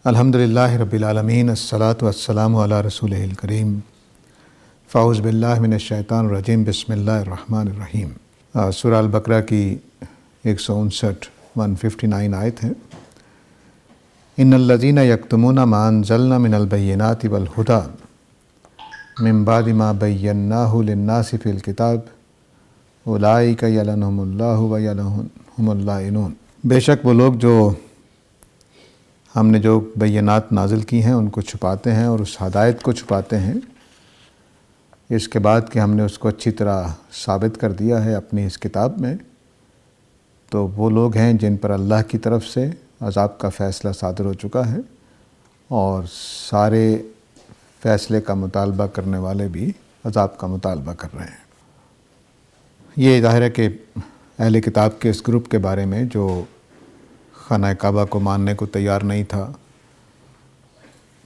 الحمدللہ رب العالمین، الصلاۃ والسلام علی رسولہ الکریم۔ فاعوذ باللہ من الشیطان الرجیم، بسم اللہ الرحمن الرحیم۔ سورہ البقرہ کی 159 آیت ہے۔ ان الذین یکتمون ما انزلنا من البینات والہدی من بعد ما بیناہ للناس فی الکتاب اولئک یلعنہم اللہ ویلعنہم اللاعنون۔ بے شک وہ لوگ جو ہم نے جو بینات نازل کی ہیں ان کو چھپاتے ہیں اور اس ہدایت کو چھپاتے ہیں اس کے بعد کہ ہم نے اس کو اچھی طرح ثابت کر دیا ہے اپنی اس کتاب میں، تو وہ لوگ ہیں جن پر اللہ کی طرف سے عذاب کا فیصلہ صادر ہو چکا ہے، اور سارے فیصلے کا مطالبہ کرنے والے بھی عذاب کا مطالبہ کر رہے ہیں۔ یہ ظاہر ہے کہ اہل کتاب کے اس گروپ کے بارے میں جو خانہ کعبہ کو ماننے کو تیار نہیں تھا،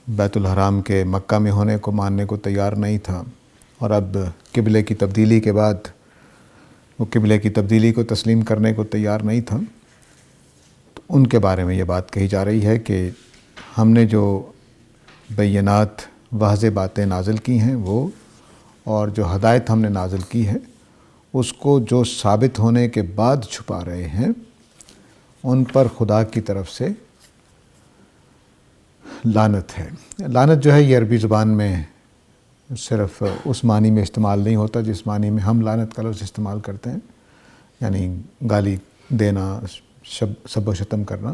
بیت الحرام کے مکہ میں ہونے کو ماننے کو تیار نہیں تھا، اور اب قبلے کی تبدیلی کے بعد وہ قبلے کی تبدیلی کو تسلیم کرنے کو تیار نہیں تھا، تو ان کے بارے میں یہ بات کہی جا رہی ہے کہ ہم نے جو بینات واضح باتیں نازل کی ہیں وہ، اور جو ہدایت ہم نے نازل کی ہے اس کو جو ثابت ہونے کے بعد چھپا رہے ہیں ان پر خدا کی طرف سے لعنت ہے۔ لعنت جو ہے یہ عربی زبان میں صرف اس معنی میں استعمال نہیں ہوتا جس معنی میں ہم لعنت کا لفظ استعمال کرتے ہیں، یعنی گالی دینا، سب و شتم کرنا،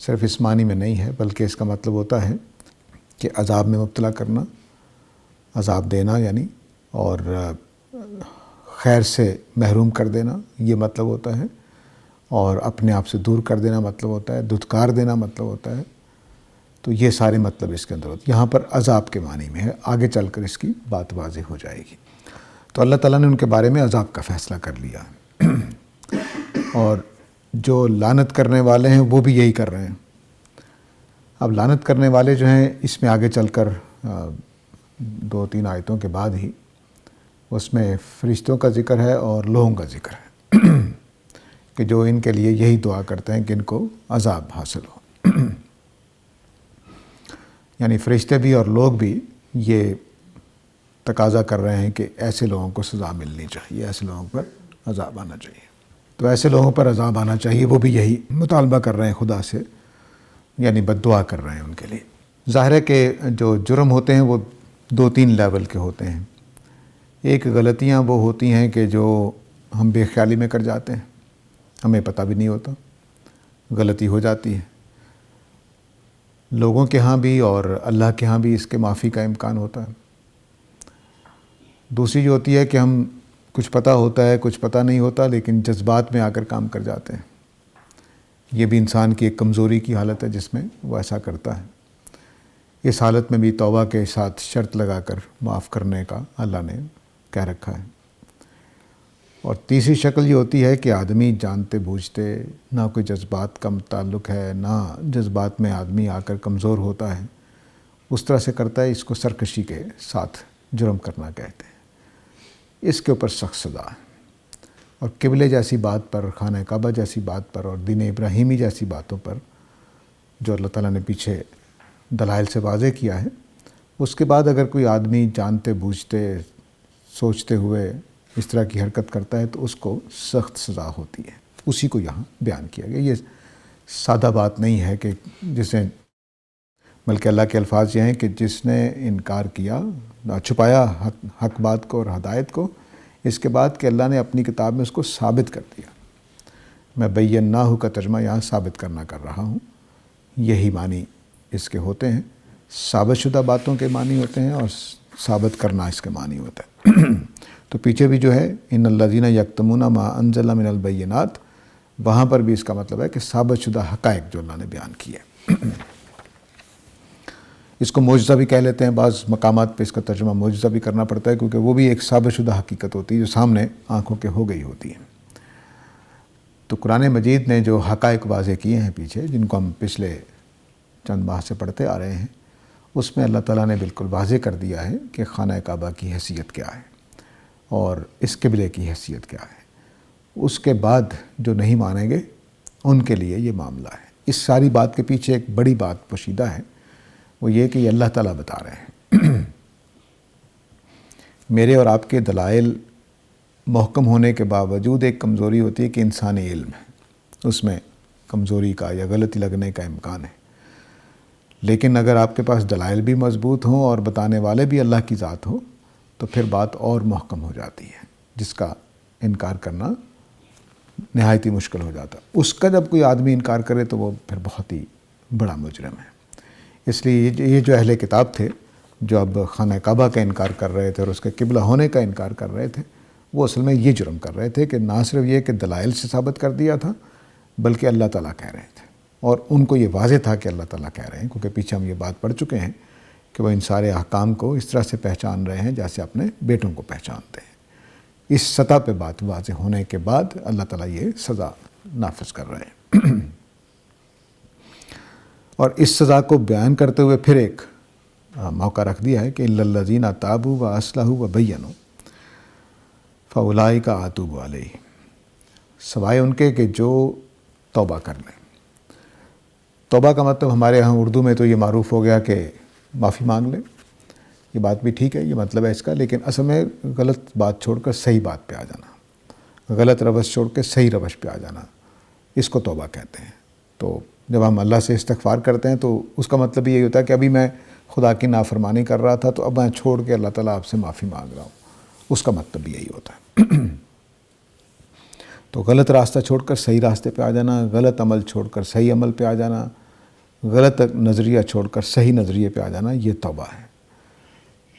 صرف اس معنی میں نہیں ہے، بلکہ اس کا مطلب ہوتا ہے کہ عذاب میں مبتلا کرنا، عذاب دینا یعنی، اور خیر سے محروم کر دینا یہ مطلب ہوتا ہے، اور اپنے آپ سے دور کر دینا مطلب ہوتا ہے، دھتکار دینا مطلب ہوتا ہے۔ تو یہ سارے مطلب اس کے اندر ہوتے ہیں۔ یہاں پر عذاب کے معنی میں ہے، آگے چل کر اس کی بات واضح ہو جائے گی۔ تو اللہ تعالیٰ نے ان کے بارے میں عذاب کا فیصلہ کر لیا، اور جو لعنت کرنے والے ہیں وہ بھی یہی کر رہے ہیں۔ اب لعنت کرنے والے جو ہیں اس میں آگے چل کر 2-3 آیتوں کے بعد ہی اس میں فرشتوں کا ذکر ہے اور لوگوں کا ذکر ہے کہ جو ان کے لیے یہی دعا کرتے ہیں کہ ان کو عذاب حاصل ہو۔ یعنی فرشتے بھی اور لوگ بھی یہ تقاضا کر رہے ہیں کہ ایسے لوگوں کو سزا ملنی چاہیے، ایسے لوگوں پر عذاب آنا چاہیے۔ تو ایسے لوگوں پر عذاب آنا چاہیے، وہ بھی یہی مطالبہ کر رہے ہیں خدا سے، یعنی بد دعا کر رہے ہیں ان کے لیے۔ ظاہر ہے کہ جو جرم ہوتے ہیں وہ 2-3 لیول کے ہوتے ہیں۔ ایک غلطیاں وہ ہوتی ہیں کہ جو ہم بے خیالی میں کر جاتے ہیں، ہمیں پتہ بھی نہیں ہوتا، غلطی ہو جاتی ہے۔ لوگوں کے ہاں بھی اور اللہ کے ہاں بھی اس کے معافی کا امکان ہوتا ہے۔ دوسری جو ہوتی ہے کہ ہم کچھ پتہ ہوتا ہے، کچھ پتہ نہیں ہوتا، لیکن جذبات میں آ کر کام کر جاتے ہیں۔ یہ بھی انسان کی ایک کمزوری کی حالت ہے جس میں وہ ایسا کرتا ہے۔ اس حالت میں بھی توبہ کے ساتھ شرط لگا کر معاف کرنے کا اللہ نے کہہ رکھا ہے۔ اور تیسری شکل یہ ہوتی ہے کہ آدمی جانتے بوجھتے، نہ کوئی جذبات کا تعلق ہے، نہ جذبات میں آدمی آ کر کمزور ہوتا ہے، اس طرح سے کرتا ہے، اس کو سرکشی کے ساتھ جرم کرنا کہتے ہیں۔ اس کے اوپر سخت سزا ہے۔ اور قبلے جیسی بات پر، خانہ کعبہ جیسی بات پر، اور دین ابراہیمی جیسی باتوں پر جو اللہ تعالیٰ نے پیچھے دلائل سے واضح کیا ہے، اس کے بعد اگر کوئی آدمی جانتے بوجھتے، سوچتے ہوئے اس طرح کی حرکت کرتا ہے تو اس کو سخت سزا ہوتی ہے۔ اسی کو یہاں بیان کیا گیا۔ یہ سادہ بات نہیں ہے کہ بلکہ اللہ کے الفاظ یہ ہیں کہ جس نے انکار کیا، چھپایا حق بات کو اور ہدایت کو، اس کے بعد کہ اللہ نے اپنی کتاب میں اس کو ثابت کر دیا۔ میں بیناہ کا ترجمہ یہاں ثابت کرنا کر رہا ہوں۔ یہی معنی اس کے ہوتے ہیں، ثابت شدہ باتوں کے معنی ہوتے ہیں اور ثابت کرنا اس کے معنی ہوتا ہے۔ تو پیچھے بھی جو ہے ان الذین یکتمون ما انزلنا من البینات، وہاں پر بھی اس کا مطلب ہے کہ ثابت شدہ حقائق جو اللہ نے بیان کیے۔ اس کو معجزہ بھی کہہ لیتے ہیں، بعض مقامات پہ اس کا ترجمہ معجزہ بھی کرنا پڑتا ہے، کیونکہ وہ بھی ایک ثابت شدہ حقیقت ہوتی ہے جو سامنے آنکھوں کے ہو گئی ہوتی ہے۔ تو قرآن مجید نے جو حقائق واضح کیے ہیں پیچھے، جن کو ہم پچھلے چند ماہ سے پڑھتے آ رہے ہیں، اس میں اللہ تعالیٰ نے بالکل واضح کر دیا ہے کہ خانہ کعبہ کی حیثیت کیا ہے اور اس قبلے کی حیثیت کیا ہے۔ اس کے بعد جو نہیں مانیں گے ان کے لیے یہ معاملہ ہے۔ اس ساری بات کے پیچھے ایک بڑی بات پوشیدہ ہے، وہ یہ کہ یہ اللہ تعالیٰ بتا رہے ہیں میرے اور آپ کے دلائل محکم ہونے کے باوجود ایک کمزوری ہوتی ہے کہ انسانی علم ہے، اس میں کمزوری کا یا غلطی لگنے کا امکان ہے۔ لیکن اگر آپ کے پاس دلائل بھی مضبوط ہوں اور بتانے والے بھی اللہ کی ذات ہو تو پھر بات اور محکم ہو جاتی ہے، جس کا انکار کرنا نہایت ہی مشکل ہو جاتا ہے۔ اس کا جب کوئی آدمی انکار کرے تو وہ پھر بہت ہی بڑا مجرم ہے۔ اس لیے یہ جو اہل کتاب تھے جو اب خانہ کعبہ کا انکار کر رہے تھے اور اس کے قبلہ ہونے کا انکار کر رہے تھے، وہ اصل میں یہ جرم کر رہے تھے کہ نہ صرف یہ کہ دلائل سے ثابت کر دیا تھا بلکہ اللہ تعالیٰ کہہ رہے تھے، اور ان کو یہ واضح تھا کہ اللہ تعالیٰ کہہ رہے ہیں، کیونکہ پیچھے ہم یہ بات پڑھ چکے ہیں کہ وہ ان سارے احکام کو اس طرح سے پہچان رہے ہیں جیسے اپنے بیٹوں کو پہچانتے ہیں۔ اس سطح پہ بات واضح ہونے کے بعد اللہ تعالیٰ یہ سزا نافذ کر رہے ہیں اور اس سزا کو بیان کرتے ہوئے پھر ایک موقع رکھ دیا ہے کہ اِلَّا الَّذِينَ تَابُوا وَأَصْلَحُوا وَبَيَّنُوا فَأُولَٰئِكَ أَتُوبُ عَلَيْهِمْ، سوائے ان کے کہ جو توبہ کر لیں۔ توبہ کا مطلب ہمارے ہاں اردو میں تو یہ معروف ہو گیا کہ معافی مانگ لیں، یہ بات بھی ٹھیک ہے، یہ مطلب ہے اس کا، لیکن اصل میں غلط بات چھوڑ کر صحیح بات پہ آ جانا، غلط روش چھوڑ کے صحیح روش پہ آ جانا، اس کو توبہ کہتے ہیں۔ تو جب ہم اللہ سے استغفار کرتے ہیں تو اس کا مطلب یہی ہوتا ہے کہ ابھی میں خدا کی نافرمانی کر رہا تھا تو اب میں چھوڑ کے اللہ تعالیٰ آپ سے معافی مانگ رہا ہوں، اس کا مطلب یہی ہوتا ہے۔ تو غلط راستہ چھوڑ کر صحیح راستے پہ آ جانا، غلط عمل چھوڑ کر صحیح عمل پہ آ جانا، غلط نظریہ چھوڑ کر صحیح نظریے پہ آ جانا، یہ توبہ ہے۔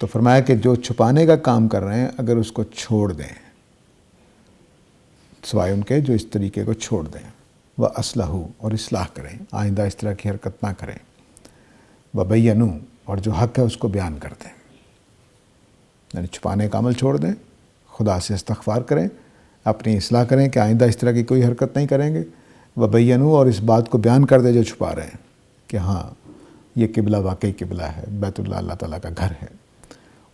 تو فرمایا کہ جو چھپانے کا کام کر رہے ہیں اگر اس کو چھوڑ دیں، سوائے ان کے جو اس طریقے کو چھوڑ دیں، وہ اصلحو اور اصلاح کریں، آئندہ اس طرح کی حرکت نہ کریں، وبینوا اور جو حق ہے اس کو بیان کر دیں، یعنی چھپانے کا عمل چھوڑ دیں، خدا سے استغفار کریں، اپنی اصلاح کریں کہ آئندہ اس طرح کی کوئی حرکت نہیں کریں گے، وبینوا اور اس بات کو بیان کر دیں جو چھپا رہے ہیں کہ ہاں یہ قبلہ واقعی قبلہ ہے، بیت اللہ اللہ تعالیٰ کا گھر ہے،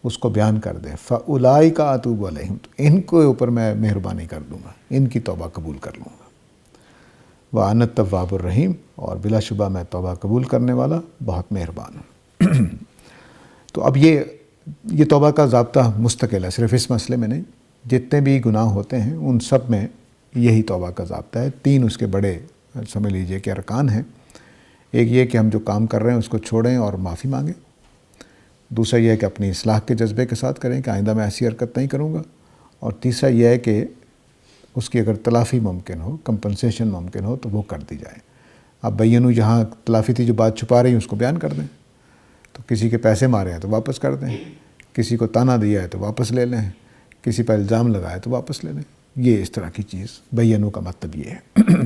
اس کو بیان کر دیں۔ فَأُولَٰئِكَ أَتُوبُ عَلَيْهِمْ، تو ان کے اوپر میں مہربانی کر دوں گا، ان کی توبہ قبول کر لوں گا۔ وَأَنَا التَّوَّابُ الرَّحِيمُ، اور بلا شبہ میں توبہ قبول کرنے والا بہت مہربان ہوں۔ تو اب یہ توبہ کا ضابطہ مستقل ہے، صرف اس مسئلے میں نہیں، جتنے بھی گناہ ہوتے ہیں ان سب میں یہی توبہ کا ضابطہ ہے۔ تین اس کے بڑے سمجھ لیجئے کہ ارکان ہیں۔ ایک یہ کہ ہم جو کام کر رہے ہیں اس کو چھوڑیں اور معافی مانگیں، دوسرا یہ ہے کہ اپنی اصلاح کے جذبے کے ساتھ کریں کہ آئندہ میں ایسی حرکت نہیں کروں گا، اور تیسرا یہ ہے کہ اس کی اگر تلافی ممکن ہو، کمپنسیشن ممکن ہو تو وہ کر دی جائے۔ اب بینوا جہاں تلافی تھی، جو بات چھپا رہی ہیں اس کو بیان کر دیں، تو کسی کے پیسے مارے ہیں تو واپس کر دیں، کسی کو تانا دیا ہے تو واپس لے لیں، کسی پر الزام لگائے تو واپس لے لیں، یہ اس طرح کی چیز بینوا کا مطلب یہ ہے۔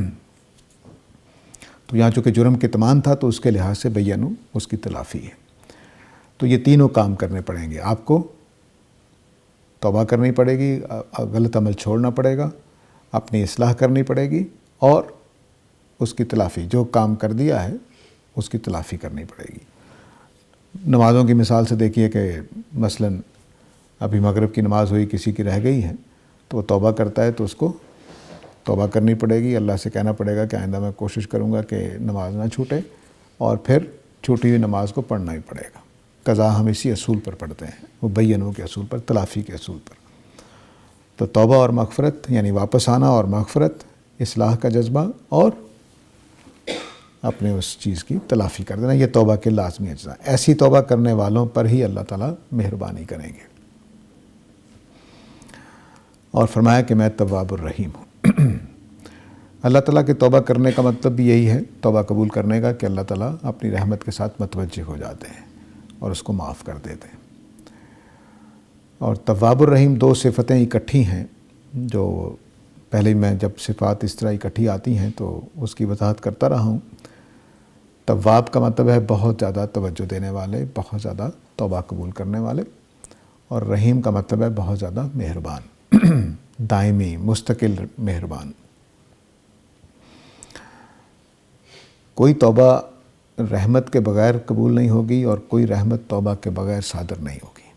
تو یہاں چونکہ جرم کتمان تھا تو اس کے لحاظ سے بینوا اس کی تلافی ہے۔ تو یہ تینوں کام کرنے پڑیں گے، آپ کو توبہ کرنی پڑے گی، غلط عمل چھوڑنا پڑے گا، اپنی اصلاح کرنی پڑے گی، اور اس کی تلافی، جو کام کر دیا ہے اس کی تلافی کرنی پڑے گی۔ نمازوں کی مثال سے دیکھیے کہ مثلاً ابھی مغرب کی نماز ہوئی، کسی کی رہ گئی ہے تو وہ توبہ کرتا ہے تو اس کو توبہ کرنی پڑے گی، اللہ سے کہنا پڑے گا کہ آئندہ میں کوشش کروں گا کہ نماز نہ چھوٹے، اور پھر چھوٹی ہوئی نماز کو پڑھنا ہی پڑے گا۔ قضا ہم اسی اصول پر پڑھتے ہیں، وہ بینوا کے اصول پر، تلافی کے اصول پر۔ تو توبہ اور مغفرت یعنی واپس آنا اور مغفرت، اصلاح کا جذبہ، اور اپنے اس چیز کی تلافی کر دینا، یہ توبہ کے لازمی اجزاء۔ ایسی توبہ کرنے والوں پر ہی اللہ تعالیٰ مہربانی کریں گے، اور فرمایا کہ میں تواب الرحیم ہوں۔ اللہ تعالیٰ کے توبہ کرنے کا مطلب بھی یہی ہے، توبہ قبول کرنے کا، کہ اللہ تعالیٰ اپنی رحمت کے ساتھ متوجہ ہو جاتے ہیں اور اس کو معاف کر دیتے ہیں۔ اور تواب الرحیم دو صفتیں اکٹھی ہیں، جو پہلے میں جب صفات اس طرح اکٹھی آتی ہیں تو اس کی وضاحت کرتا رہا ہوں۔ تواب کا مطلب ہے بہت زیادہ توجہ دینے والے، بہت زیادہ توبہ قبول کرنے والے، اور رحیم کا مطلب ہے بہت زیادہ مہربان، دائمی مستقل مہربان۔ کوئی توبہ رحمت کے بغیر قبول نہیں ہوگی، اور کوئی رحمت توبہ کے بغیر صادر نہیں ہوگی،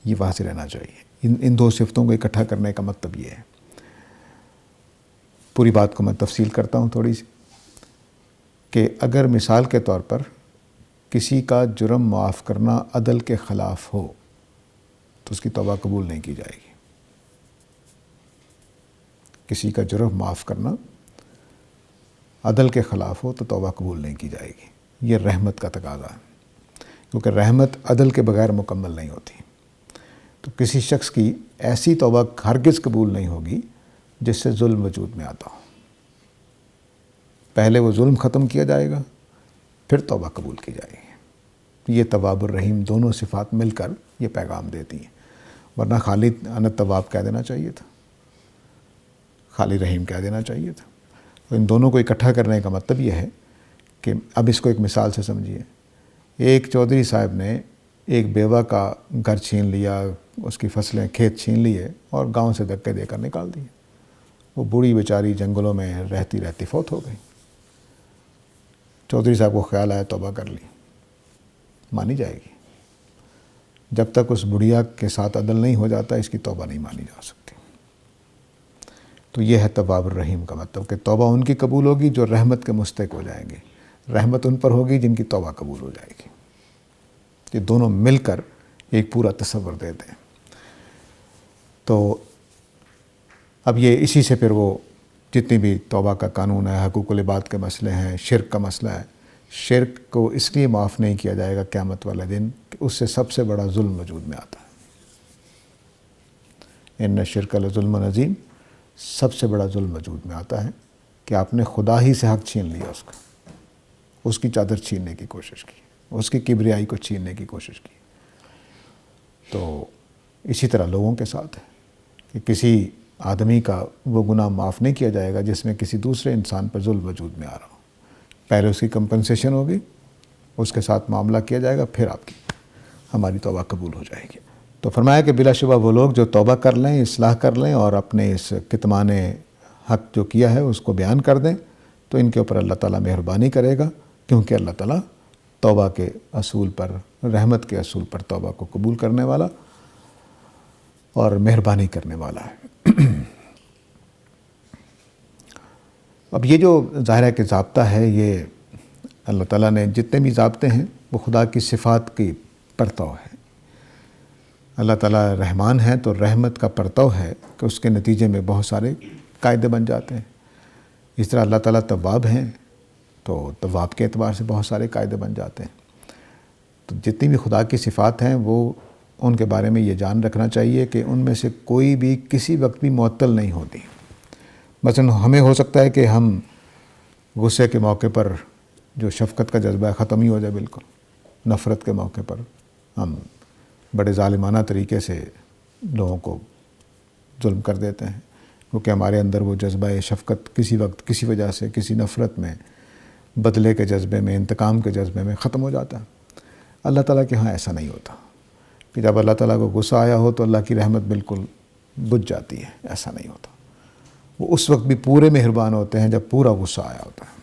یہ واضح رہنا چاہیے۔ ان دو صفتوں کو اکٹھا کرنے کا مطلب یہ ہے۔ پوری بات کو میں تفصیل کرتا ہوں تھوڑی سی۔ کہ اگر مثال کے طور پر کسی کا جرم معاف کرنا عدل کے خلاف ہو تو اس کی توبہ قبول نہیں کی جائے گی۔ کسی کا جرم معاف کرنا عدل کے خلاف ہو تو توبہ قبول نہیں کی جائے گی۔ یہ رحمت کا تقاضا ہے، کیونکہ رحمت عدل کے بغیر مکمل نہیں ہوتی۔ تو کسی شخص کی ایسی توبہ ہرگز قبول نہیں ہوگی جس سے ظلم وجود میں آتا ہو۔ پہلے وہ ظلم ختم کیا جائے گا، پھر توبہ قبول کی جائے گی۔ یہ تواب الرحیم دونوں صفات مل کر یہ پیغام دیتی ہیں، ورنہ خالی انا تواب کہہ دینا چاہیے تھا، خالی رحیم کہہ دینا چاہیے تھا۔ تو ان دونوں کو اکٹھا کرنے کا مطلب یہ ہے کہ اب اس کو ایک مثال سے سمجھیے۔ ایک چودھری صاحب نے ایک بیوہ کا گھر چھین لیا، اس کی فصلیں کھیت چھین لیے اور گاؤں سے دھکے دے کر نکال دیے۔ وہ بوڑھی بیچاری جنگلوں میں رہتی رہتی فوت ہو گئی۔ چودھری صاحب کو خیال آیا توبہ کر لی، مانی جائے گی۔ جب تک اس بڑھیا کے ساتھ عدل نہیں ہو جاتا اس کی توبہ نہیں مانی جا سکتی۔ تو یہ ہے تواب الرحیم کا مطلب کہ توبہ ان کی قبول ہوگی جو رحمت کے مستحق ہو جائیں گے، رحمت ان پر ہوگی جن کی توبہ قبول ہو جائے گی۔ یہ دونوں مل کر ایک پورا تصور دیتے ہیں۔ تو اب یہ اسی سے پھر وہ جتنی بھی توبہ کا قانون ہے، حقوق العباد کے مسئلے ہیں، شرک کا مسئلہ ہے، شرک کو اس لیے معاف نہیں کیا جائے گا قیامت والے دن کہ اس سے سب سے بڑا ظلم وجود میں آتا ہے۔ ان الشرک لظلم عظیم، سب سے بڑا ظلم وجود میں آتا ہے کہ آپ نے خدا ہی سے حق چھین لیا، اس کی چادر چھیننے کی کوشش کی، اس کی کبریائی کو چھیننے کی کوشش کی۔ تو اسی طرح لوگوں کے ساتھ ہے کہ کسی آدمی کا وہ گناہ معاف نہیں کیا جائے گا جس میں کسی دوسرے انسان پر ظلم وجود میں آ رہا ہو۔ پہلے اس کی کمپنسیشن ہوگی، اس کے ساتھ معاملہ کیا جائے گا، پھر آپ کی ہماری توبہ قبول ہو جائے گی۔ تو فرمایا کہ بلا شبہ وہ لوگ جو توبہ کر لیں، اصلاح کر لیں اور اپنے اس کتمان حق جو کیا ہے اس کو بیان کر دیں تو ان کے اوپر اللہ تعالیٰ مہربانی کرے گا، کیونکہ اللہ تعالیٰ توبہ کے اصول پر، رحمت کے اصول پر توبہ کو قبول کرنے والا اور مہربانی کرنے والا ہے۔ اب یہ جو ظاہر ہے کہ ضابطہ ہے، یہ اللہ تعالیٰ نے جتنے بھی ضابطے ہیں وہ خدا کی صفات کی پرتو ہے۔ اللہ تعالیٰ رحمان ہے تو رحمت کا پرتو ہے کہ اس کے نتیجے میں بہت سارے قاعدے بن جاتے ہیں۔ اس طرح اللہ تعالیٰ تواب ہیں تو تواب کے اعتبار سے بہت سارے قاعدے بن جاتے ہیں۔ تو جتنی بھی خدا کی صفات ہیں وہ ان کے بارے میں یہ جان رکھنا چاہیے کہ ان میں سے کوئی بھی کسی وقت بھی معطل نہیں ہوتی۔ مثلا ہمیں ہو سکتا ہے کہ ہم غصے کے موقع پر جو شفقت کا جذبہ ہے ختم ہی ہو جائے، بالکل نفرت کے موقع پر ہم بڑے ظالمانہ طریقے سے لوگوں کو ظلم کر دیتے ہیں، کیونکہ ہمارے اندر وہ جذبہ شفقت کسی وقت کسی وجہ سے کسی نفرت میں، بدلے کے جذبے میں، انتقام کے جذبے میں ختم ہو جاتا ہے۔ اللہ تعالیٰ کے ہاں ایسا نہیں ہوتا کہ جب اللہ تعالیٰ کو غصہ آیا ہو تو اللہ کی رحمت بالکل بجھ جاتی ہے، ایسا نہیں ہوتا۔ وہ اس وقت بھی پورے مہربان ہوتے ہیں جب پورا غصہ آیا ہوتا ہے۔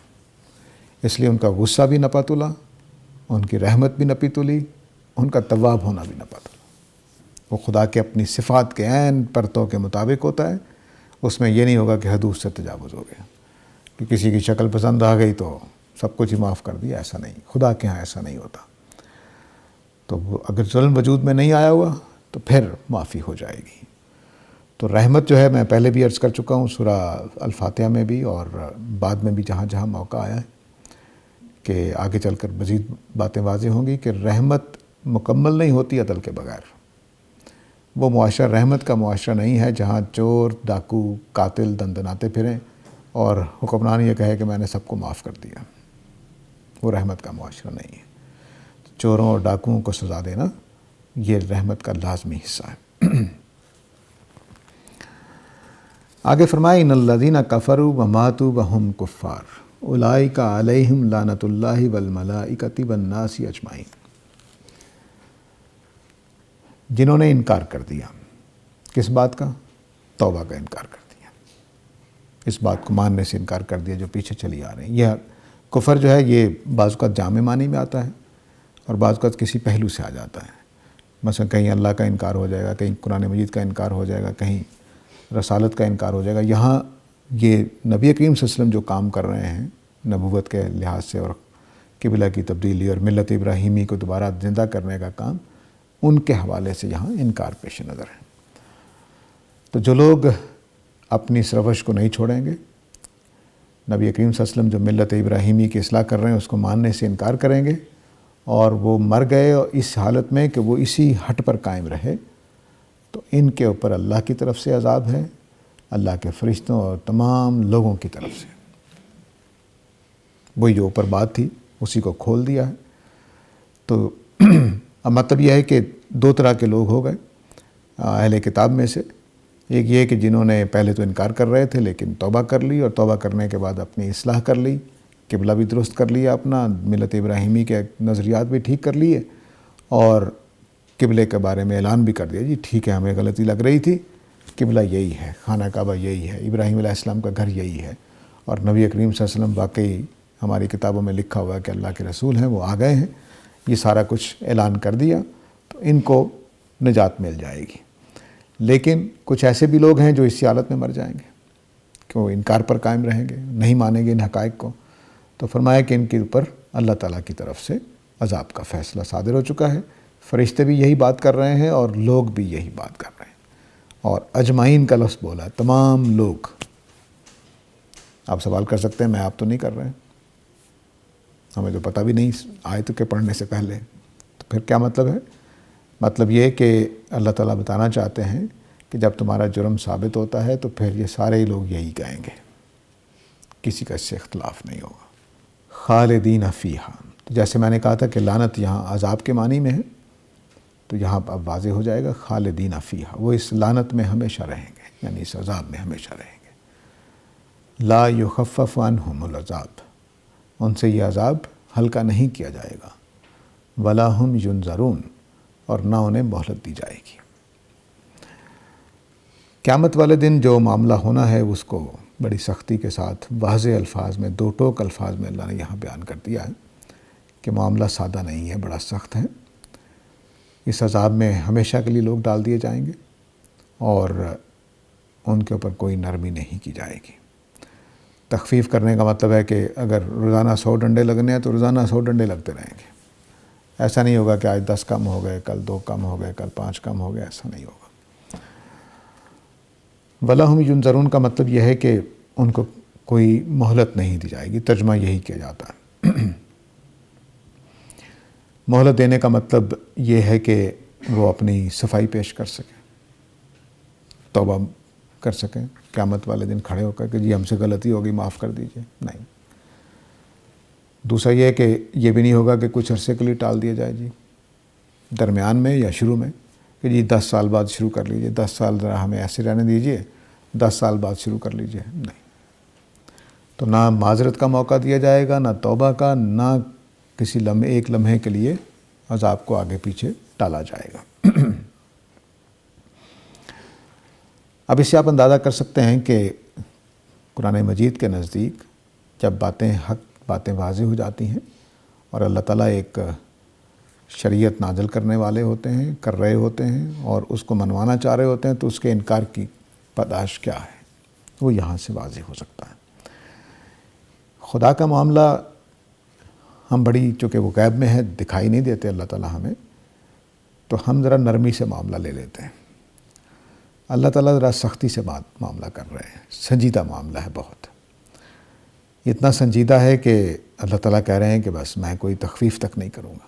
اس لیے ان کا غصہ بھی نپا تلا، ان کی رحمت بھی نپی تلی، ان کا تواب ہونا بھی نپا تلا۔ وہ خدا کے اپنی صفات کے عین پرتوں کے مطابق ہوتا ہے، اس میں یہ نہیں ہوگا کہ حدود سے تجاوز ہو گیا، کہ کسی کی شکل پسند آ گئی تو سب کچھ ہی معاف کر دیا، ایسا نہیں۔ خدا کے ہاں ایسا نہیں ہوتا۔ تو وہ اگر ظلم وجود میں نہیں آیا ہوا تو پھر معافی ہو جائے گی۔ تو رحمت جو ہے میں پہلے بھی عرض کر چکا ہوں سورہ الفاتحہ میں بھی اور بعد میں بھی جہاں جہاں موقع آیا ہے کہ آگے چل کر مزید باتیں واضح ہوں گی کہ رحمت مکمل نہیں ہوتی عدل کے بغیر۔ وہ معاشرہ رحمت کا معاشرہ نہیں ہے جہاں چور، ڈاکو، قاتل دندناتے پھریں اور حکمران یہ کہے کہ میں نے سب کو معاف کر دیا۔ وہ رحمت کا معاشرہ نہیں ہے۔ چوروں اور ڈاکوؤں کو سزا دینا یہ رحمت کا لازمی حصہ ہے۔ آگے فرمائے ان الذین کفروا وماتوا وهم کفار اولئک علیہم لعنۃ اللہ والملائکۃ والناس اجمعین۔ جنہوں نے انکار کر دیا، کس بات کا؟ توبہ کا انکار کر دیا، اس بات کو ماننے سے انکار کر دیا جو پیچھے چلی آ رہی ہے۔ یہ کفر جو ہے یہ بعض اوقات جامع معنی میں آتا ہے اور بعض اوقات کسی پہلو سے آ جاتا ہے۔ مثلا کہیں اللہ کا انکار ہو جائے گا، کہیں قرآن مجید کا انکار ہو جائے گا، کہیں رسالت کا انکار ہو جائے گا۔ یہاں یہ نبی کریم صلی اللہ علیہ وسلم جو کام کر رہے ہیں نبوت کے لحاظ سے اور قبلہ کی تبدیلی اور ملت ابراہیمی کو دوبارہ زندہ کرنے کا کام، ان کے حوالے سے یہاں انکار پیش نظر ہے۔ تو جو لوگ اپنی اس روش کو نہیں چھوڑیں گے، نبی کریم صلی اللہ علیہ وسلم جو ملت ابراہیمی کی اصلاح کر رہے ہیں اس کو ماننے سے انکار کریں گے، اور وہ مر گئے اور اس حالت میں کہ وہ اسی ہٹ پر قائم رہے، تو ان کے اوپر اللہ کی طرف سے عذاب ہے، اللہ کے فرشتوں اور تمام لوگوں کی طرف سے۔ وہی جو اوپر بات تھی اسی کو کھول دیا ہے۔ تو اب مطلب یہ ہے کہ دو طرح کے لوگ ہو گئے اہل کتاب میں سے، ایک یہ کہ جنہوں نے پہلے تو انکار کر رہے تھے لیکن توبہ کر لی، اور توبہ کرنے کے بعد اپنی اصلاح کر لی، قبلہ بھی درست کر لیا اپنا، ملت ابراہیمی کے نظریات بھی ٹھیک کر لیے، اور قبلے کے بارے میں اعلان بھی کر دیا، جی ٹھیک ہے ہمیں غلطی لگ رہی تھی، قبلہ یہی ہے، خانہ کعبہ یہی ہے، ابراہیم علیہ السلام کا گھر یہی ہے، اور نبی کریم صلی اللہ علیہ وسلم واقعی ہماری کتابوں میں لکھا ہوا ہے کہ اللہ کے رسول ہیں، وہ آ گئے ہیں، یہ سارا کچھ اعلان کر دیا، تو ان کو نجات مل جائے گی۔ لیکن کچھ ایسے بھی لوگ ہیں جو اسی حالت میں مر جائیں گے کہ وہ انکار پر قائم رہیں گے، نہیں مانیں گے ان حقائق کو، تو فرمایا کہ ان کے اوپر اللہ تعالیٰ کی طرف سے عذاب کا فیصلہ صادر ہو چکا ہے۔ فرشتے بھی یہی بات کر رہے ہیں اور لوگ بھی یہی بات کر رہے ہیں، اور اجمعین کا لفظ بولا ہے، تمام لوگ۔ آپ سوال کر سکتے ہیں میں آپ تو نہیں کر رہے ہیں، ہمیں تو پتہ بھی نہیں آیت کے پڑھنے سے پہلے، تو پھر کیا مطلب ہے؟ مطلب یہ کہ اللہ تعالیٰ بتانا چاہتے ہیں کہ جب تمہارا جرم ثابت ہوتا ہے تو پھر یہ سارے لوگ یہی کہیں گے، کسی کا اس سے اختلاف نہیں ہوگا۔ خالدین فیہا، تو جیسے میں نے کہا تھا کہ لعنت یہاں عذاب کے معنی میں ہے، تو یہاں اب واضح ہو جائے گا خالدین فیہا، وہ اس لعنت میں ہمیشہ رہیں گے، یعنی اس عذاب میں ہمیشہ رہیں گے۔ لا یخفف عنہم العذاب، ان سے یہ عذاب ہلکا نہیں کیا جائے گا، ولا ہم ینظرون، اور نہ انہیں مہلت دی جائے گی۔ قیامت والے دن جو معاملہ ہونا ہے اس کو بڑی سختی کے ساتھ واضح الفاظ میں، دو ٹوک الفاظ میں اللہ نے یہاں بیان کر دیا ہے کہ معاملہ سادہ نہیں ہے، بڑا سخت ہے۔ اس عذاب میں ہمیشہ کے لیے لوگ ڈال دیے جائیں گے، اور ان کے اوپر کوئی نرمی نہیں کی جائے گی۔ تخفیف کرنے کا مطلب ہے کہ اگر روزانہ 100 ڈنڈے لگنے ہیں تو روزانہ 100 ڈنڈے لگتے رہیں گے، ایسا نہیں ہوگا کہ آج 10 کم ہو گئے، کل 2 کم ہو گئے، کل 5 کم ہو گئے، ایسا نہیں ہوگا۔ وَلَهُمْ يُنظَرُونَ کا مطلب یہ ہے کہ ان کو کوئی مہلت نہیں دی جائے گی، ترجمہ یہی کیا جاتا ہے۔ مہلت دینے کا مطلب یہ ہے کہ وہ اپنی صفائی پیش کر سکیں، توبہ کر سکیں، قیامت والے دن کھڑے ہو کر کہ جی ہم سے غلطی ہوگی، معاف کر دیجئے، نہیں۔ دوسرا یہ کہ یہ بھی نہیں ہوگا کہ کچھ عرصے کے لیے ٹال دیا جائے، جی درمیان میں یا شروع میں کہ جی 10 سال بعد شروع کر لیجئے، 10 سال ذرا ہمیں ایسے رہنے دیجئے، 10 سال بعد شروع کر لیجئے، نہیں۔ تو نہ معذرت کا موقع دیا جائے گا، نہ توبہ کا، نہ کسی ایک لمحے کے لیے عذاب کو آگے پیچھے ٹالا جائے گا۔ اب اس سے آپ اندازہ کر سکتے ہیں کہ قرآن مجید کے نزدیک جب باتیں حق، باتیں واضح ہو جاتی ہیں اور اللہ تعالیٰ ایک شریعت نازل کرنے والے ہوتے ہیں، کر رہے ہوتے ہیں، اور اس کو منوانا چاہ رہے ہوتے ہیں، تو اس کے انکار کی پاداش کیا ہے وہ یہاں سے واضح ہو سکتا ہے۔ خدا کا معاملہ ہم بڑی، چونکہ وہ غیب میں ہے، دکھائی نہیں دیتے اللہ تعالیٰ ہمیں، تو ہم ذرا نرمی سے معاملہ لے لیتے ہیں۔ اللہ تعالیٰ ذرا سختی سے معاملہ کر رہے ہیں، سنجیدہ معاملہ ہے بہت، اتنا سنجیدہ ہے کہ اللہ تعالیٰ کہہ رہے ہیں کہ بس میں کوئی تخفیف تک نہیں کروں گا۔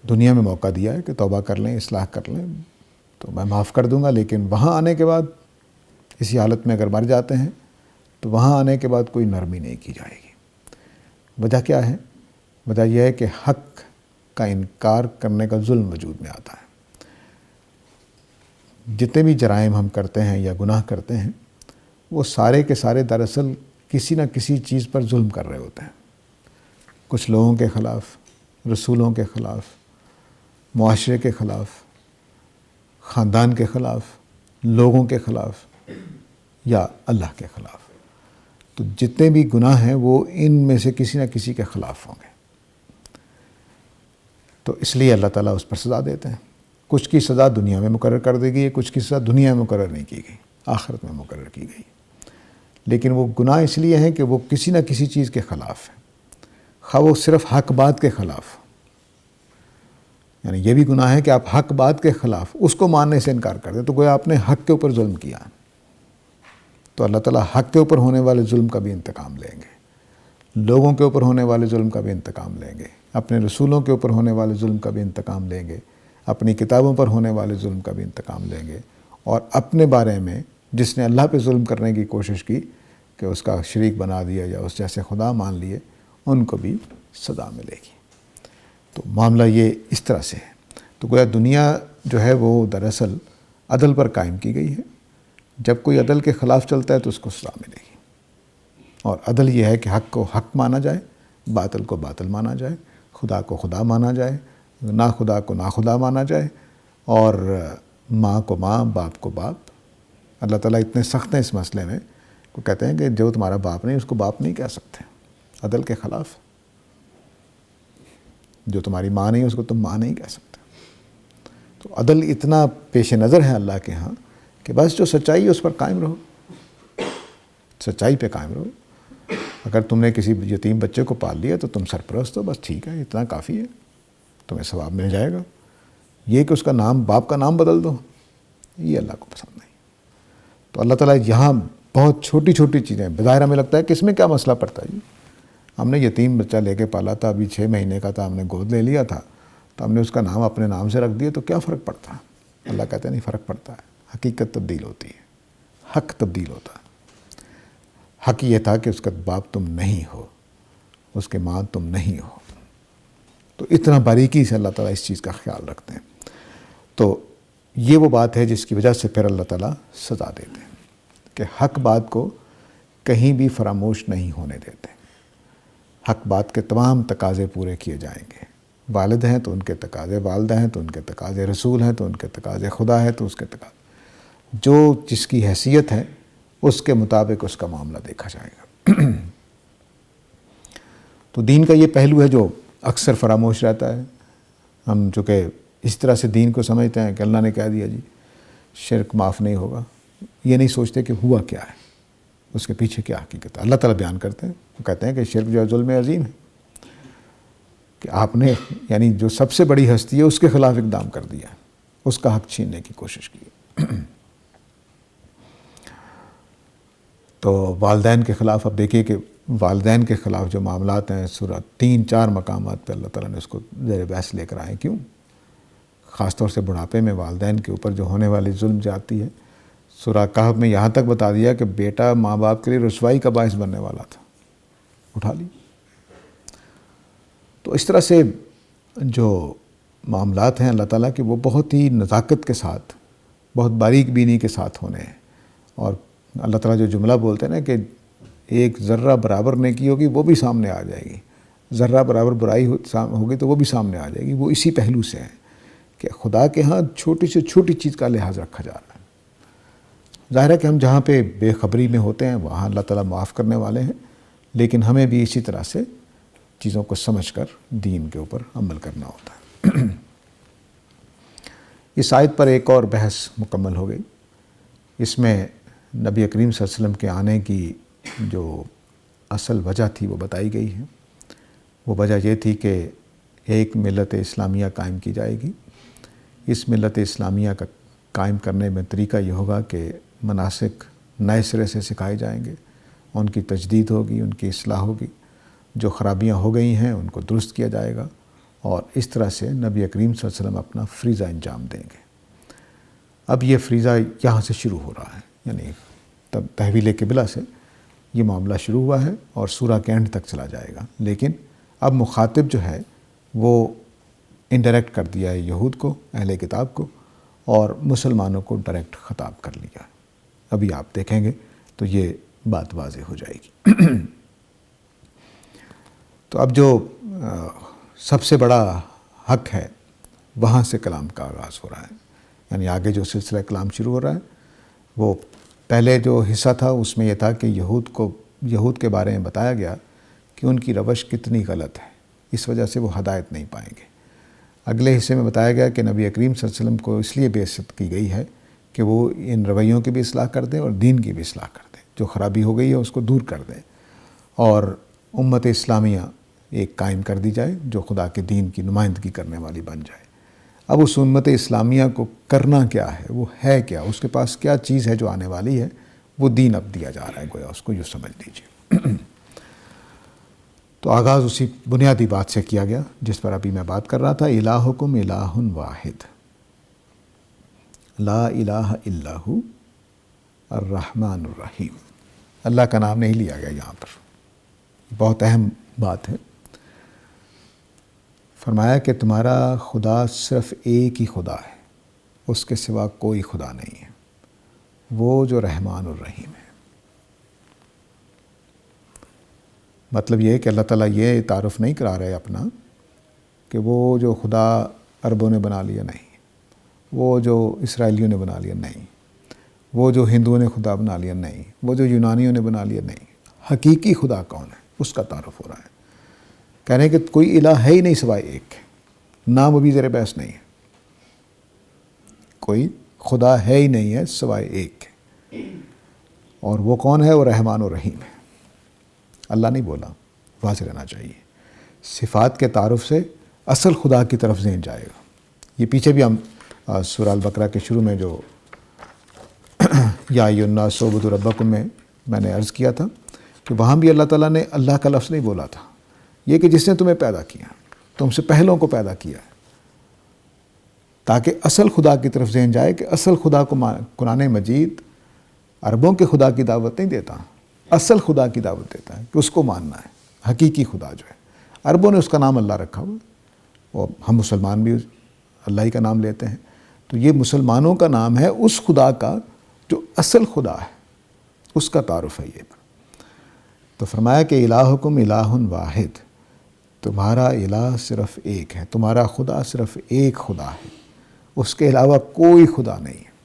دنیا میں موقع دیا ہے کہ توبہ کر لیں، اصلاح کر لیں، تو میں معاف کر دوں گا، لیکن وہاں آنے کے بعد اسی حالت میں اگر مر جاتے ہیں تو وہاں آنے کے بعد کوئی نرمی نہیں کی جائے گی۔ وجہ کیا ہے؟ وجہ یہ ہے کہ حق کا انکار کرنے کا ظلم وجود میں آتا ہے۔ جتنے بھی جرائم ہم کرتے ہیں یا گناہ کرتے ہیں، وہ سارے کے سارے دراصل کسی نہ کسی چیز پر ظلم کر رہے ہوتے ہیں، کچھ لوگوں کے خلاف، رسولوں کے خلاف، معاشرے کے خلاف، خاندان کے خلاف، لوگوں کے خلاف، یا اللہ کے خلاف۔ تو جتنے بھی گناہ ہیں وہ ان میں سے کسی نہ کسی کے خلاف ہوں گے، تو اس لیے اللہ تعالیٰ اس پر سزا دیتے ہیں۔ کچھ کی سزا دنیا میں مقرر کر دی گئی ہے، کچھ کی سزا دنیا میں مقرر نہیں کی گئی، آخرت میں مقرر کی گئی۔ لیکن وہ گناہ اس لیے ہیں کہ وہ کسی نہ کسی چیز کے خلاف ہے، خواہ وہ صرف حق بات کے خلاف، یعنی یہ بھی گناہ ہے کہ آپ حق بات کے خلاف اس کو ماننے سے انکار کر دیں، تو گویا آپ نے حق کے اوپر ظلم کیا۔ تو اللہ تعالیٰ حق کے اوپر ہونے والے ظلم کا بھی انتقام لیں گے، لوگوں کے اوپر ہونے والے ظلم کا بھی انتقام لیں گے، اپنے رسولوں کے اوپر ہونے والے ظلم کا بھی انتقام لیں گے، اپنی کتابوں پر ہونے والے ظلم کا بھی انتقام لیں گے، اور اپنے بارے میں جس نے اللہ پہ ظلم کرنے کی کوشش کی کہ اس کا شریک بنا دیا یا اس جیسے خدا مان لیے، ان کو بھی سزا ملے گی۔ تو معاملہ یہ اس طرح سے ہے۔ تو گویا دنیا جو ہے وہ دراصل عدل پر قائم کی گئی ہے، جب کوئی عدل کے خلاف چلتا ہے تو اس کو سزا ملے گی، اور عدل یہ ہے کہ حق کو حق مانا جائے، باطل کو باطل مانا جائے، خدا کو خدا مانا جائے، نا خدا کو نا خدا مانا جائے، اور ماں کو ماں، باپ کو باپ۔ اللہ تعالیٰ اتنے سخت ہیں اس مسئلے میں، وہ کہتے ہیں کہ جو تمہارا باپ نہیں اس کو باپ نہیں کہہ سکتے، عدل کے خلاف۔ جو تمہاری ماں نہیں اس کو تم ماں نہیں کہہ سکتے۔ تو عدل اتنا پیش نظر ہے اللہ کے ہاں کہ بس جو سچائی ہے اس پر قائم رہو، سچائی پہ قائم رہو۔ اگر تم نے کسی یتیم بچے کو پال لیا تو تم سرپرست ہو، بس ٹھیک ہے، اتنا کافی ہے، تمہیں ثواب مل جائے گا۔ یہ کہ اس کا نام، باپ کا نام بدل دو، یہ اللہ کو پسند نہیں۔ تو اللہ تعالیٰ یہاں بہت چھوٹی چھوٹی چیزیں، بظاہر ہمیں لگتا ہے کہ اس میں کیا مسئلہ پڑتا ہے جی، ہم نے یتیم بچہ لے کے پالا تھا، ابھی 6 مہینے کا تھا، ہم نے گود لے لیا تھا، تو ہم نے اس کا نام اپنے نام سے رکھ دیا، تو کیا فرق پڑتا ہے؟ اللہ کہتے ہیں نہیں، فرق پڑتا ہے، حقیقت تبدیل ہوتی ہے، حق تبدیل ہوتا ہے۔ حق یہ تھا کہ اس کا باپ تم نہیں ہو، اس کے ماں تم نہیں ہو۔ تو اتنا باریکی سے اللہ تعالیٰ اس چیز کا خیال رکھتے ہیں۔ تو یہ وہ بات ہے جس کی وجہ سے پھر اللہ تعالیٰ سزا دیتے ہیں کہ حق بات کو کہیں بھی فراموش نہیں ہونے دیتے۔ حق بات کے تمام تقاضے پورے کیے جائیں گے۔ والد ہیں تو ان کے تقاضے، والدہ ہیں تو ان کے تقاضے، رسول ہیں تو ان کے تقاضے، خدا ہے تو اس کے تقاضے، جو جس کی حیثیت ہے اس کے مطابق اس کا معاملہ دیکھا جائے گا۔ تو دین کا یہ پہلو ہے جو اکثر فراموش رہتا ہے۔ ہم چونکہ اس طرح سے دین کو سمجھتے ہیں کہ اللہ نے کہہ دیا جی شرک معاف نہیں ہوگا، یہ نہیں سوچتے کہ ہوا کیا ہے، اس کے پیچھے کیا حقیقت ہے۔ اللہ تعالیٰ بیان کرتے ہیں، وہ کہتے ہیں کہ شرک جو ہے ظلم عظیم ہے، کہ آپ نے یعنی جو سب سے بڑی ہستی ہے اس کے خلاف اقدام کر دیا، اس کا حق چھیننے کی کوشش کی۔ تو والدین کے خلاف اب دیکھیے کہ والدین کے خلاف جو معاملات ہیں، سورہ 3-4 مقامات پہ اللہ تعالیٰ نے اس کو زیر بحث لے کر آئے۔ کیوں؟ خاص طور سے بڑھاپے میں والدین کے اوپر جو ہونے والی ظلم جاتی ہے۔ سورہ کہف میں یہاں تک بتا دیا کہ بیٹا ماں باپ کے لیے رسوائی کا باعث بننے والا تھا، اٹھا لی۔ تو اس طرح سے جو معاملات ہیں اللہ تعالیٰ کے، وہ بہت ہی نزاکت کے ساتھ، بہت باریک بینی کے ساتھ ہونے ہیں۔ اور اللہ تعالیٰ جو جملہ بولتے ہیں نا کہ ایک ذرہ برابر نیکی ہوگی وہ بھی سامنے آ جائے گی، ذرہ برابر برائی ہوگی تو وہ بھی سامنے آ جائے گی، وہ اسی پہلو سے ہے کہ خدا کے ہاں چھوٹی سے چھوٹی چیز کا لحاظ رکھا جا رہا ہے۔ ظاہر ہے کہ ہم جہاں پہ بے خبری میں ہوتے ہیں وہاں اللہ تعالیٰ معاف کرنے والے ہیں، لیکن ہمیں بھی اسی طرح سے چیزوں کو سمجھ کر دین کے اوپر عمل کرنا ہوتا ہے۔ اس آیت پر ایک اور بحث مکمل ہو گئی۔ اس میں نبی کریم صلی اللہ علیہ وسلم کے آنے کی جو اصل وجہ تھی وہ بتائی گئی ہے۔ وہ وجہ یہ تھی کہ ایک ملت اسلامیہ قائم کی جائے گی۔ اس ملت اسلامیہ کا قائم کرنے میں طریقہ یہ ہوگا کہ مناسک نئے سرے سے سکھائے جائیں گے، ان کی تجدید ہوگی، ان کی اصلاح ہوگی، جو خرابیاں ہو گئی ہیں ان کو درست کیا جائے گا، اور اس طرح سے نبی کریم صلی اللہ علیہ وسلم اپنا فریضہ انجام دیں گے۔ اب یہ فریضہ یہاں سے شروع ہو رہا ہے، یعنی تب تحویل قبلہ سے یہ معاملہ شروع ہوا ہے اور سورہ کے اینڈ تک چلا جائے گا۔ لیکن اب مخاطب جو ہے وہ انڈائریکٹ کر دیا ہے یہود کو، اہل کتاب کو، اور مسلمانوں کو ڈائریکٹ خطاب کر لیا۔ ابھی آپ دیکھیں گے تو یہ بات واضح ہو جائے گی۔ تو اب جو سب سے بڑا حق ہے وہاں سے کلام کا آغاز ہو رہا ہے، یعنی آگے جو سلسلہ کلام شروع ہو رہا ہے وہ پہلے جو حصہ تھا اس میں یہ تھا کہ یہود کے بارے میں بتایا گیا کہ ان کی روش کتنی غلط ہے، اس وجہ سے وہ ہدایت نہیں پائیں گے۔ اگلے حصے میں بتایا گیا کہ نبی کریم صلی اللہ علیہ وسلم کو اس لیے بعثت کی گئی ہے کہ وہ ان رویوں کی بھی اصلاح کر دیں اور دین کی بھی اصلاح کر دیں۔ جو خرابی ہو گئی ہے اس کو دور کر دیں، اور امت اسلامیہ ایک قائم کر دی جائے جو خدا کے دین کی نمائندگی کرنے والی بن جائے۔ اب اس امت اسلامیہ کو کرنا کیا ہے، وہ ہے کیا، اس کے پاس کیا چیز ہے جو آنے والی ہے، وہ دین اب دیا جا رہا ہے، گویا اس کو یوں سمجھ لیجیے۔ تو آغاز اسی بنیادی بات سے کیا گیا جس پر ابھی میں بات کر رہا تھا، الہکم الہ واحد لا الہ الا ہو الرحمن الرحیم۔ اللہ کا نام نہیں لیا گیا یہاں پر، بہت اہم بات ہے۔ فرمایا کہ تمہارا خدا صرف ایک ہی خدا ہے، اس کے سوا کوئی خدا نہیں ہے، وہ جو رحمان الرحیم ہے۔ مطلب یہ ہے کہ اللہ تعالیٰ یہ تعارف نہیں کرا رہے اپنا کہ وہ جو خدا عربوں نے بنا لیا، نہیں، وہ جو اسرائیلیوں نے بنا لیا، نہیں، وہ جو ہندوؤں نے خدا بنا لیا، نہیں، وہ جو یونانیوں نے بنا لیا، نہیں، حقیقی خدا کون ہے اس کا تعارف ہو رہا ہے۔ کہہ رہے ہیں کہ کوئی الہ ہے ہی نہیں سوائے ایک، نام ابھی زیر بحث نہیں ہے، کوئی خدا ہے ہی نہیں ہے سوائے ایک، اور وہ کون ہے؟ وہ رحمان و رحیم ہے۔ اللہ نہیں بولا، واضح رہنا چاہیے۔ صفات کے تعارف سے اصل خدا کی طرف ذہن جائے گا۔ یہ پیچھے بھی ہم سورہ البقرہ کے شروع میں جو یا ایھا الناس اعبدوا ربکم میں نے عرض کیا تھا کہ وہاں بھی اللہ تعالیٰ نے اللہ کا لفظ نہیں بولا تھا، یہ کہ جس نے تمہیں پیدا کیا، تم سے پہلوں کو پیدا کیا ہے، تاکہ اصل خدا کی طرف ذہن جائے کہ اصل خدا کو قرآن مجید عربوں کے خدا کی دعوت نہیں دیتا، اصل خدا کی دعوت دیتا ہے کہ اس کو ماننا ہے، حقیقی خدا جو ہے۔ عربوں نے اس کا نام اللہ رکھا ہوا، اور ہم مسلمان بھی اللہ ہی کا نام لیتے ہیں، تو یہ مسلمانوں کا نام ہے اس خدا کا جو اصل خدا ہے، اس کا تعارف ہے یہ۔ تو فرمایا کہ الہکم الہ واحد، تمہارا الہ صرف ایک ہے، تمہارا خدا صرف ایک خدا ہے، اس کے علاوہ کوئی خدا نہیں ہے،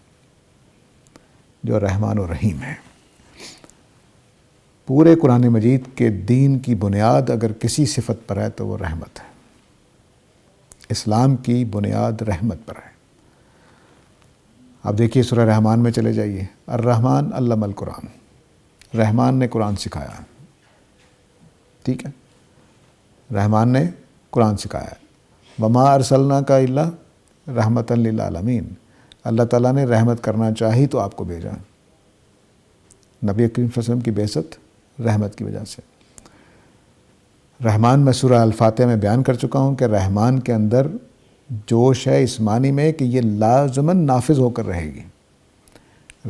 جو رحمان و رحیم ہے۔ پورے قرآن مجید کے دین کی بنیاد اگر کسی صفت پر ہے تو وہ رحمت ہے۔ اسلام کی بنیاد رحمت پر ہے۔ اب دیکھیے سورہ رحمان میں چلے جائیے، الرحمن علم القرآن، رحمان نے قرآن سکھایا، ٹھیک ہے، رحمان نے قرآن سکھایا۔ وما ارسلناک الا رحمۃ للعالمین، اللہ تعالیٰ نے رحمت کرنا چاہی تو آپ کو بھیجا۔ نبی کریم صلی اللہ علیہ وسلم کی بعثت رحمت کی وجہ سے۔ رحمان میں سورہ الفاتحہ میں بیان کر چکا ہوں کہ رحمان کے اندر جوش ہے اس معنی میں کہ یہ لازماً نافذ ہو کر رہے گی،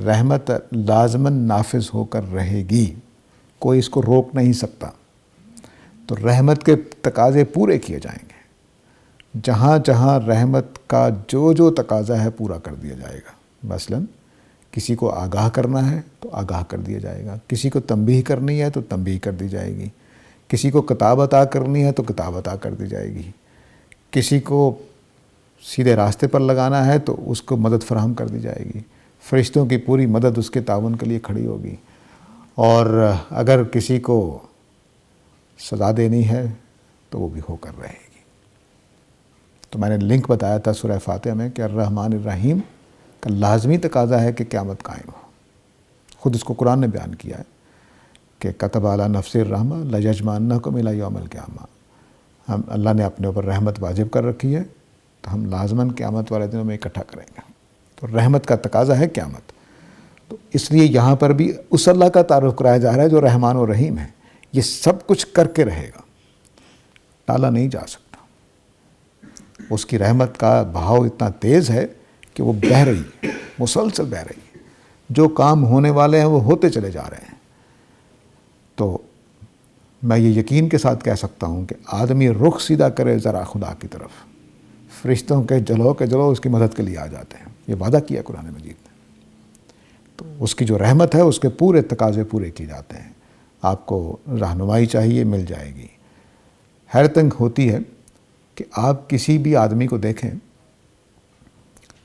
رحمت لازماً نافذ ہو کر رہے گی، کوئی اس کو روک نہیں سکتا۔ تو رحمت کے تقاضے پورے کیے جائیں گے، جہاں جہاں رحمت کا جو تقاضا ہے پورا کر دیا جائے گا۔ مثلاً کسی کو آگاہ کرنا ہے تو آگاہ کر دیا جائے گا، کسی کو تنبیہ کرنی ہے تو تنبیہ کر دی جائے گی، کسی کو کتاب عطا کرنی ہے تو کتاب عطا کر دی جائے گی، کسی کو سیدھے راستے پر لگانا ہے تو اس کو مدد فراہم کر دی جائے گی، فرشتوں کی پوری مدد اس کے تعاون کے لیے کھڑی ہوگی، اور اگر کسی کو سزا دینی ہے تو وہ بھی ہو کر رہے گی۔ تو میں نے لنک بتایا تھا سورہ فاتحہ میں کہ الرحمن الرحیم کا لازمی تقاضا ہے کہ قیامت قائم ہو۔ خود اس کو قرآن نے بیان کیا ہے کہ کتب علی نفسہ الرحمہ لیجمعنکم الی یوم القیامہ، ہم اللہ نے اپنے اوپر رحمت واجب کر رکھی ہے تو ہم لازماً قیامت والے دنوں میں اکٹھا کریں گے۔ تو رحمت کا تقاضا ہے قیامت، تو اس لیے یہاں پر بھی اس اللہ کا تعارف کرایا جا رہا ہے جو رحمان و رحیم ہے، یہ سب کچھ کر کے رہے گا، ٹالا نہیں جا سکتا۔ اس کی رحمت کا بہاؤ اتنا تیز ہے کہ وہ بہہ رہی ہے، مسلسل بہہ رہی ہے، جو کام ہونے والے ہیں وہ ہوتے چلے جا رہے ہیں۔ تو میں یہ یقین کے ساتھ کہہ سکتا ہوں کہ آدمی رخ سیدھا کرے ذرا خدا کی طرف، فرشتوں کے جلو اس کی مدد کے لیے آ جاتے ہیں، یہ وعدہ کیا قرآن مجید نے۔ تو اس کی جو رحمت ہے اس کے پورے تقاضے پورے کیے جاتے ہیں، آپ کو رہنمائی چاہیے مل جائے گی۔ حیرت انگیز ہوتی ہے کہ آپ کسی بھی آدمی کو دیکھیں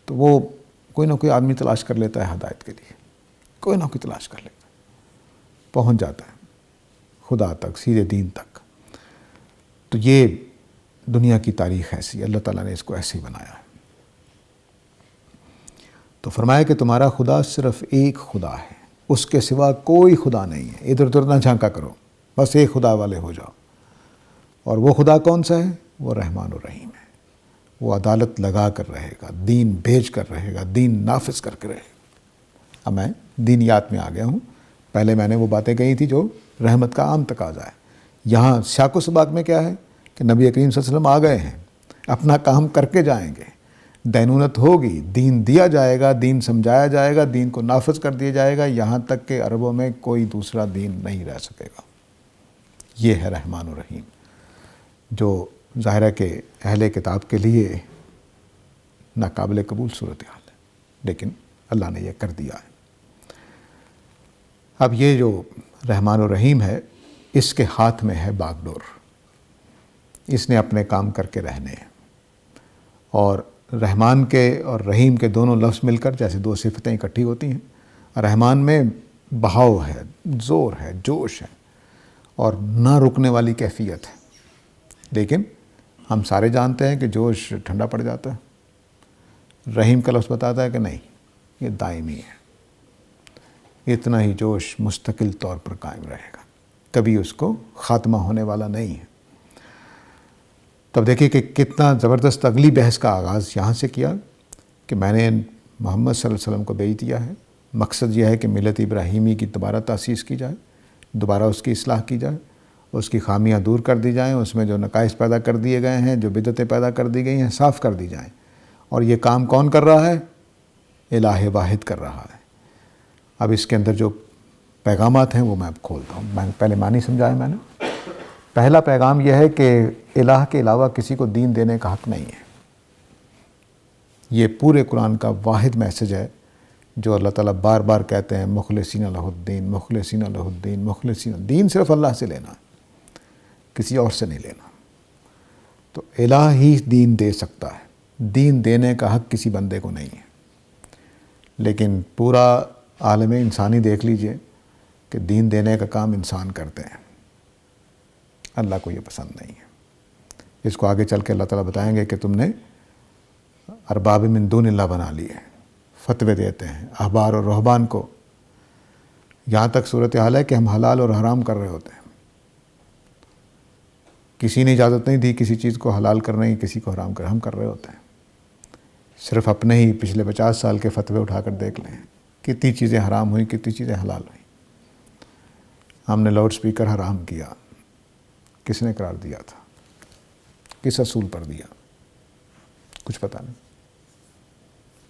تو وہ کوئی نہ کوئی آدمی تلاش کر لیتا ہے ہدایت کے لیے، کوئی نہ کوئی تلاش کر لیتا ہے، پہنچ جاتا ہے خدا تک، سیدھے دین تک۔ تو یہ دنیا کی تاریخ ایسی، اللہ تعالیٰ نے اس کو ایسے ہی بنایا ہے۔ تو فرمایا کہ تمہارا خدا صرف ایک خدا ہے، اس کے سوا کوئی خدا نہیں ہے، ادھر ادھر نہ جھانکا کرو، بس ایک خدا والے ہو جاؤ۔ اور وہ خدا کون سا ہے؟ وہ رحمان الرحیم ہے۔ وہ عدالت لگا کر رہے گا، دین بھیج کر رہے گا، دین نافذ کر کے رہے گا۔ اب میں دینیات میں آ گیا ہوں، پہلے میں نے وہ باتیں کہی تھی جو رحمت کا عام تقاضا ہے۔ یہاں سیاق و سباق میں کیا ہے کہ نبی کریم صلی اللہ علیہ وسلم آ گئے ہیں، اپنا کام کر کے جائیں گے، دینونت ہوگی، دین دیا جائے گا، دین سمجھایا جائے گا، دین کو نافذ کر دیا جائے گا، یہاں تک کہ عربوں میں کوئی دوسرا دین نہیں رہ سکے گا۔ یہ ہے رحمان الرحیم، جو ظاہر ہے کہ اہل کتاب کے لیے ناقابل قبول صورتحال ہے، لیکن اللہ نے یہ کر دیا ہے۔ اب یہ جو رحمان الرحیم ہے، اس کے ہاتھ میں ہے باغ ڈور، اس نے اپنے کام کر کے رہنے ہیں۔ اور رحمان کے اور رحیم کے دونوں لفظ مل کر جیسے دو صفتیں اکٹھی ہوتی ہیں، رحمان میں بہاؤ ہے، زور ہے، جوش ہے اور نہ رکنے والی کیفیت ہے، لیکن ہم سارے جانتے ہیں کہ جوش ٹھنڈا پڑ جاتا ہے۔ رحیم کا لفظ بتاتا ہے کہ نہیں، یہ دائمی ہے، اتنا ہی جوش مستقل طور پر قائم رہے گا، کبھی اس کو خاتمہ ہونے والا نہیں ہے۔ تب دیکھیے کہ کتنا زبردست اگلی بحث کا آغاز یہاں سے کیا کہ میں نے محمد صلی اللہ علیہ وسلم کو بھیج دیا ہے، مقصد یہ ہے کہ ملت ابراہیمی کی دوبارہ تاسیس کی جائے، دوبارہ اس کی اصلاح کی جائے، اس کی خامیاں دور کر دی جائیں، اس میں جو نقائص پیدا کر دیے گئے ہیں، جو بدعتیں پیدا کر دی گئی ہیں، صاف کر دی جائیں۔ اور یہ کام کون کر رہا ہے؟ الہ واحد کر رہا ہے۔ اب اس کے اندر جو پیغامات ہیں وہ میں اب کھولتا ہوں۔ میں پہلے معنی سمجھایا میں نے۔ پہلا پیغام یہ ہے کہ الہ کے علاوہ کسی کو دین دینے کا حق نہیں ہے۔ یہ پورے قرآن کا واحد میسج ہے جو اللہ تعالیٰ بار بار کہتے ہیں، مخلصین لہ الدین، مخلصین لہ الدین، مخلصین۔ دین صرف اللہ سے لینا، کسی اور سے نہیں لینا۔ تو الہ ہی دین دے سکتا ہے، دین دینے کا حق کسی بندے کو نہیں ہے۔ لیکن پورا عالم انسانی دیکھ لیجئے کہ دین دینے کا کام انسان کرتے ہیں، اللہ کو یہ پسند نہیں ہے۔ اس کو آگے چل کے اللہ تعالیٰ بتائیں گے کہ تم نے ارباب من دون اللہ بنا لیے، فتوے دیتے ہیں احبار اور رہبان کو۔ یہاں تک صورتحال ہے کہ ہم حلال اور حرام کر رہے ہوتے ہیں، کسی نے اجازت نہیں دی کسی چیز کو حلال کرنے کی، کسی کو حرام کرنے، ہم کر رہے ہوتے ہیں۔ صرف اپنے ہی پچھلے 50 سال کے فتوے اٹھا کر دیکھ لیں، کتنی چیزیں حرام ہوئیں، کتنی چیزیں حلال ہوئیں۔ ہم نے لاؤڈ سپیکر حرام کیا، کس نے قرار دیا تھا؟ کس اصول پر دیا؟ کچھ پتہ نہیں،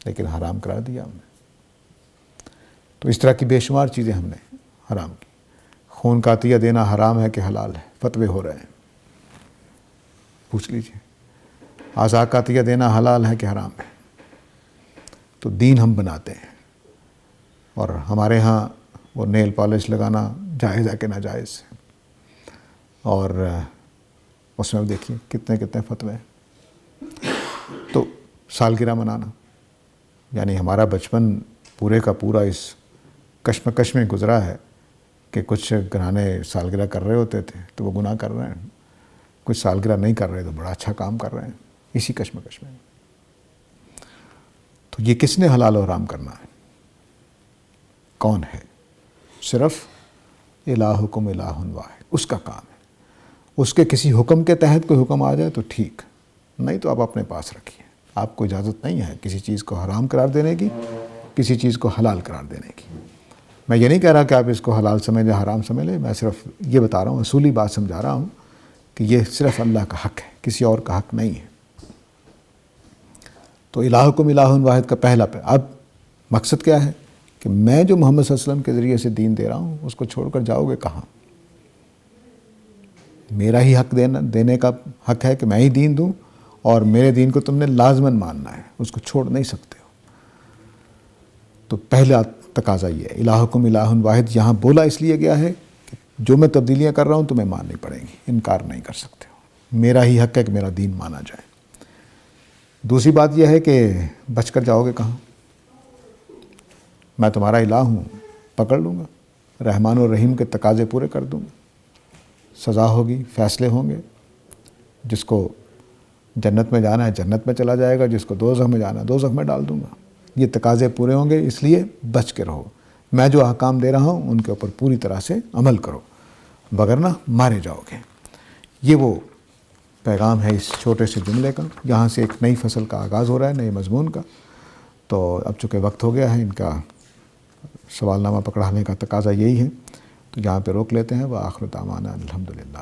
لیکن حرام قرار دیا ہم نے۔ تو اس طرح کی بے شمار چیزیں ہم نے حرام کی۔ خون کا عطیہ دینا حرام ہے کہ حلال ہے؟ فتوے ہو رہے ہیں، پوچھ لیجئے۔ اعضاء کا عطیہ دینا حلال ہے کہ حرام ہے؟ تو دین ہم بناتے ہیں، اور ہمارے ہاں وہ نیل پالش لگانا جائز ہے کہ ناجائز ہے، اور اس میں دیکھیے کتنے کتنے فتوے ہیں۔ تو سالگرہ منانا، یعنی ہمارا بچپن پورے کا پورا اس کشمکش میں گزرا ہے کہ کچھ گھرانے سالگرہ کر رہے ہوتے تھے تو وہ گناہ کر رہے ہیں، کچھ سالگرہ نہیں کر رہے تو بڑا اچھا کام کر رہے ہیں، اسی کشمکش میں۔ تو یہ کس نے حلال و حرام کرنا ہے؟ کون ہے؟ صرف الہکم الہ واحد، اس کا کام ہے۔ اس کے کسی حکم کے تحت کوئی حکم آ جائے تو ٹھیک، نہیں تو آپ اپنے پاس رکھیے۔ آپ کو اجازت نہیں ہے کسی چیز کو حرام قرار دینے کی، کسی چیز کو حلال قرار دینے کی۔ میں یہ نہیں کہہ رہا کہ آپ اس کو حلال سمجھ لیں، حرام سمجھ لیں، میں صرف یہ بتا رہا ہوں، اصولی بات سمجھا رہا ہوں کہ یہ صرف اللہ کا حق ہے، کسی اور کا حق نہیں ہے۔ تو الہکم الہ واحد کا پہلا اب مقصد کیا ہے کہ میں جو محمد صلی اللہ علیہ وسلم کے ذریعے سے دین دے رہا ہوں، اس کو چھوڑ کر جاؤ گے کہاں؟ میرا ہی حق دینے کا حق ہے کہ میں ہی دین دوں، اور میرے دین کو تم نے لازماً ماننا ہے، اس کو چھوڑ نہیں سکتے ہو۔ تو پہلا تقاضا یہ ہے، الہکم الہ واحد یہاں بولا اس لیے گیا ہے کہ جو میں تبدیلیاں کر رہا ہوں تمہیں ماننی پڑیں گی، انکار نہیں کر سکتے ہو، میرا ہی حق ہے کہ میرا دین مانا جائے۔ دوسری بات یہ ہے کہ بچ کر جاؤ گے کہاں؟ میں تمہارا الہ ہوں، پکڑ لوں گا، رحمان اور رحیم کے تقاضے پورے کر دوں گا، سزا ہوگی، فیصلے ہوں گے، جس کو جنت میں جانا ہے جنت میں چلا جائے گا، جس کو دوزخ میں جانا ہے دوزخ میں ڈال دوں گا۔ یہ تقاضے پورے ہوں گے، اس لیے بچ کے رہو، میں جو احکام دے رہا ہوں ان کے اوپر پوری طرح سے عمل کرو وگرنہ مارے جاؤ گے۔ یہ وہ پیغام ہے اس چھوٹے سے جملے کا۔ یہاں سے ایک نئی فصل کا آغاز ہو رہا ہے، نئے مضمون کا۔ تو اب چونکہ وقت ہو گیا ہے، ان کا سوال نامہ پکڑانے کا تقاضا یہی ہے، تو یہاں پہ روک لیتے ہیں۔ وآخر دعوانا الحمدللہ۔